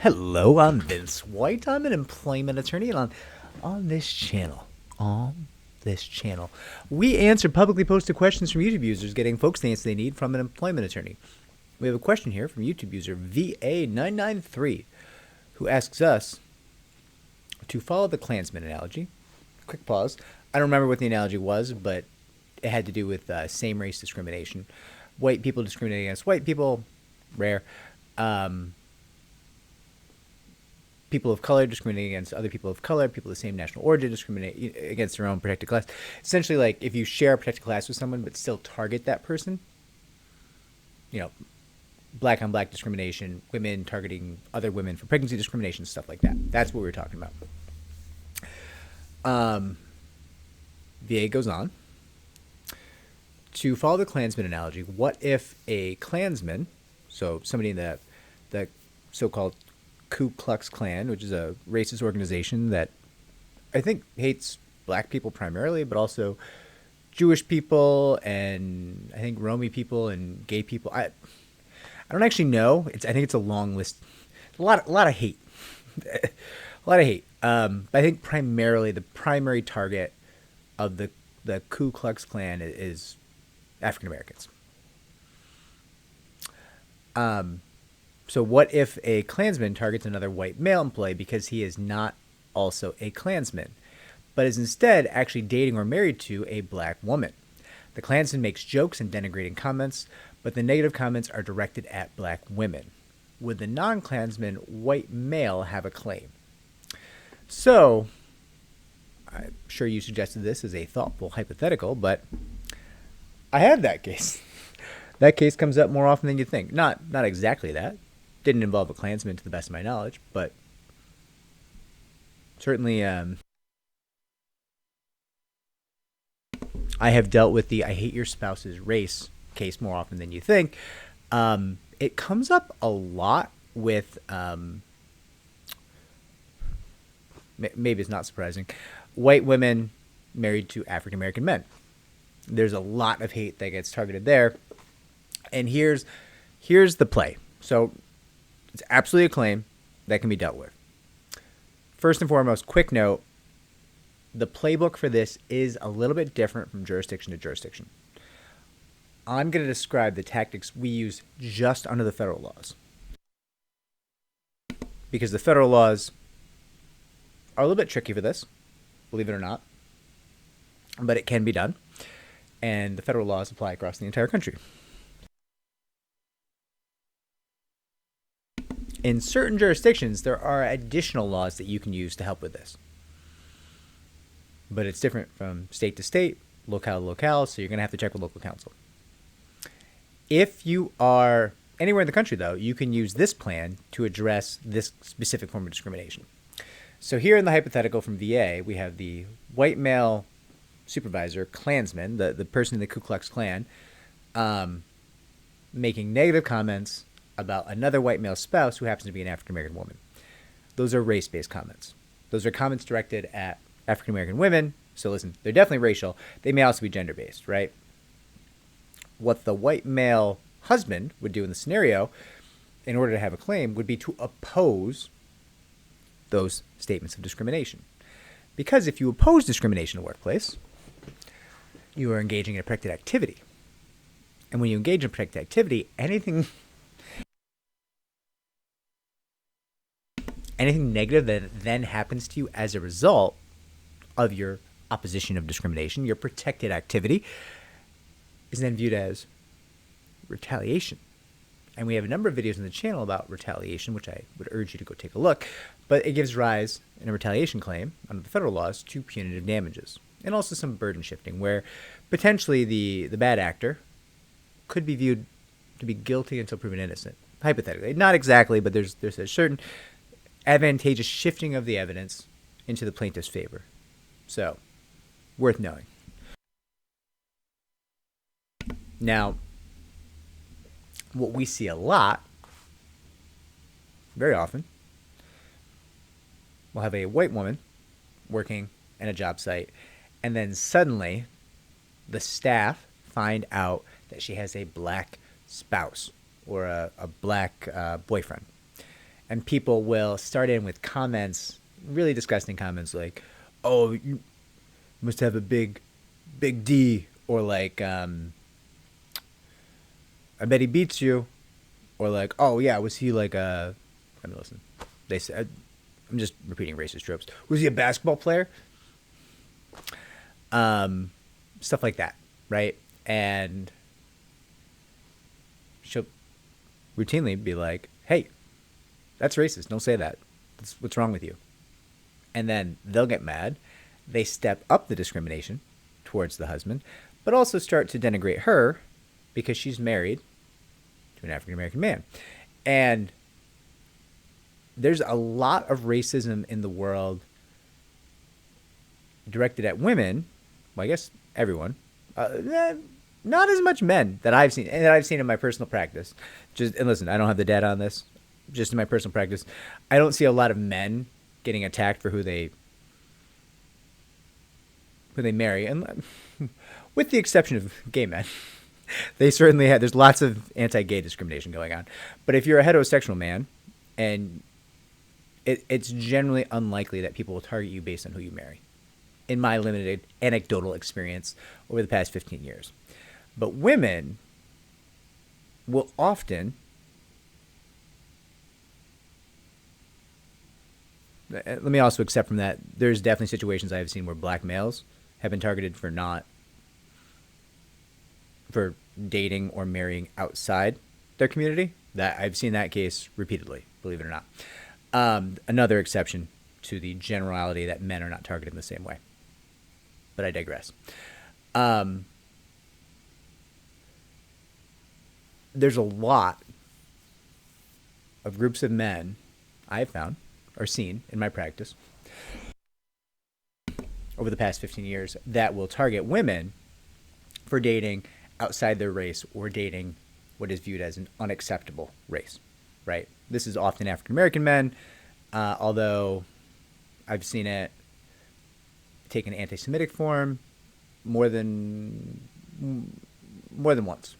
Hello, I'm Vince White. I'm an employment attorney, and on this channel, we answer publicly posted questions from YouTube users, getting folks the answer they need from an employment attorney. We have a question here from YouTube user VA993, who asks us to follow the Klansman analogy. Quick pause. I don't remember what the analogy was, but it had to do with same race discrimination. White people discriminating against white people, rare. People of color discriminating against other people of color, people of the same national origin discriminate against their own protected class. Essentially, like if you share a protected class with someone but still target that person, black on black discrimination, women targeting other women for pregnancy discrimination, stuff like that. That's what we were talking about. VA goes on to follow the Klansman analogy. What if a Klansman, so somebody in the so-called Ku Klux Klan, which is a racist organization that I think hates black people primarily, but also Jewish people and I think Romy people and gay people. I don't actually know. I think it's a long list. A lot of hate. A lot of hate. But I think primarily the primary target of the Ku Klux Klan is African Americans. So what if a Klansman targets another white male employee because he is not also a Klansman, but is instead actually dating or married to a black woman? The Klansman makes jokes and denigrating comments, but the negative comments are directed at black women. Would the non-Klansman white male have a claim? So, I'm sure you suggested this as a thoughtful hypothetical, but I have that case. That case comes up more often than you think. Not exactly that. Didn't involve a Klansman to the best of my knowledge, but certainly I have dealt with the I hate your spouse's race case more often than you think. It comes up a lot with, maybe it's not surprising, white women married to African American men. There's a lot of hate that gets targeted there. And here's the play. So it's absolutely a claim that can be dealt with. First and foremost, quick note, the playbook for this is a little bit different from jurisdiction to jurisdiction. I'm going to describe the tactics we use just under the federal laws, because the federal laws are a little bit tricky for this, believe it or not, but it can be done, and the federal laws apply across the entire country. In certain jurisdictions, there are additional laws that you can use to help with this. But it's different from state to state, locale to locale, so you're going to have to check with local counsel. If you are anywhere in the country, though, you can use this plan to address this specific form of discrimination. So here in the hypothetical from VA, we have the white male supervisor, Klansman, the person in the Ku Klux Klan, making negative comments about another white male spouse who happens to be an African American woman. Those are race-based comments. Those are comments directed at African American women. So listen, they're definitely racial. They may also be gender-based, right? What the white male husband would do in the scenario, in order to have a claim, would be to oppose those statements of discrimination. Because if you oppose discrimination in the workplace, you are engaging in a protected activity. And when you engage in protected activity, anything negative that then happens to you as a result of your opposition of discrimination, your protected activity, is then viewed as retaliation. And we have a number of videos on the channel about retaliation, which I would urge you to go take a look. But it gives rise, in a retaliation claim, under the federal laws, to punitive damages. And also some burden shifting, where potentially the bad actor could be viewed to be guilty until proven innocent. Hypothetically. Not exactly, but there's a certain advantageous shifting of the evidence into the plaintiff's favor. So, worth knowing. Now, what we see a lot, very often, we'll have a white woman working in a job site, and then suddenly the staff find out that she has a black spouse or a black boyfriend. And people will start in with comments, really disgusting comments like, "Oh, you must have a big D," or like, "I bet he beats you," or like, "Oh yeah, was he like a?" I mean, listen, they said, I'm just repeating racist tropes. Was he a basketball player? Stuff like that, right? And she'll routinely be like, "Hey, that's racist. Don't say that. What's wrong with you?" And then they'll get mad. They step up the discrimination towards the husband, but also start to denigrate her because she's married to an African American man. And there's a lot of racism in the world directed at women. Well, I guess everyone. Not as much men that I've seen, and that I've seen in my personal practice. And listen, I don't have the data on this. Just in my personal practice, I don't see a lot of men getting attacked for who they marry, and with the exception of gay men. They certainly have. There's lots of anti-gay discrimination going on. But if you're a heterosexual man, and it's generally unlikely that people will target you based on who you marry, in my limited anecdotal experience over the past 15 years. But women will often, let me also accept from that, there's definitely situations I have seen where black males have been targeted for dating or marrying outside their community. That I've seen that case repeatedly, believe it or not. Another exception to the generality that men are not targeted in the same way. But I digress. There's a lot of groups of men I've found or seen in my practice over the past 15 years that will target women for dating outside their race or dating what is viewed as an unacceptable race, right? This is often African American men, although I've seen it take an anti-Semitic form more than once.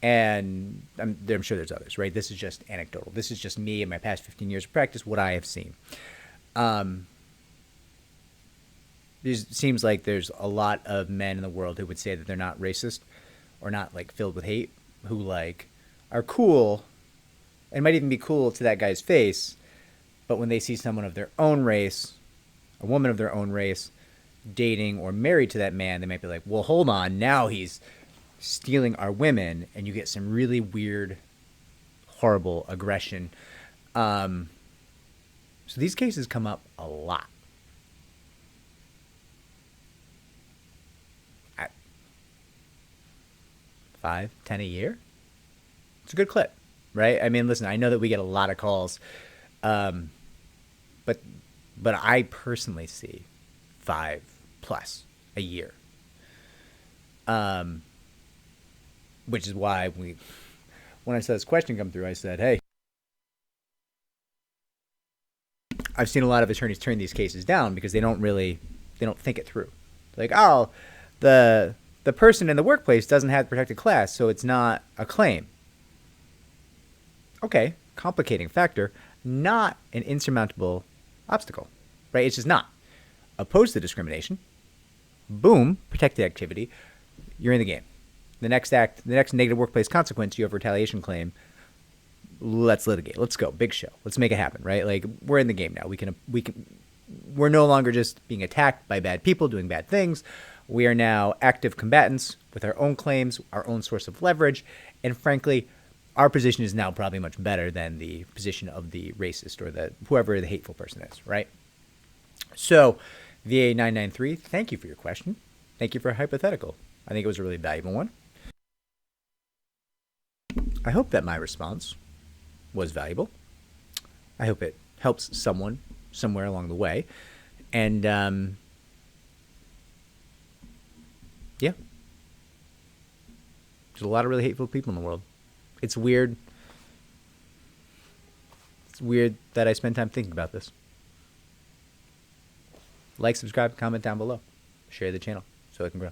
And I'm sure there's others, right? This is just anecdotal. This is just me in my past 15 years of practice, what I have seen. It seems like there's a lot of men in the world who would say that they're not racist or not like filled with hate, who like are cool and might even be cool to that guy's face, but when they see someone of their own race, a woman of their own race, dating or married to that man, they might be like, well, hold on, now he's stealing our women, and you get some really weird, horrible aggression. So these cases come up a lot. At 5, 10 a year? It's a good clip, right? I mean, listen, I know that we get a lot of calls, but I personally see 5+ a year. Which is why when I saw this question come through, I said, hey, I've seen a lot of attorneys turn these cases down because they don't think it through. Like, oh, the person in the workplace doesn't have protected class, so it's not a claim. Okay, complicating factor, not an insurmountable obstacle, right? It's just not. Opposed to discrimination, boom, protected activity, you're in the game. The next negative workplace consequence, you have a retaliation claim. Let's litigate. Let's go. Big show. Let's make it happen, right? Like, we're in the game now. We're no longer just being attacked by bad people doing bad things. We are now active combatants with our own claims, our own source of leverage, and frankly, our position is now probably much better than the position of the racist or whoever the hateful person is, right? So, VA 993, thank you for your question. Thank you for a hypothetical. I think it was a really valuable one. I hope that my response was valuable. I hope it helps someone somewhere along the way. And, yeah. There's a lot of really hateful people in the world. It's weird. It's weird that I spend time thinking about this. Like, subscribe, comment down below. Share the channel so it can grow.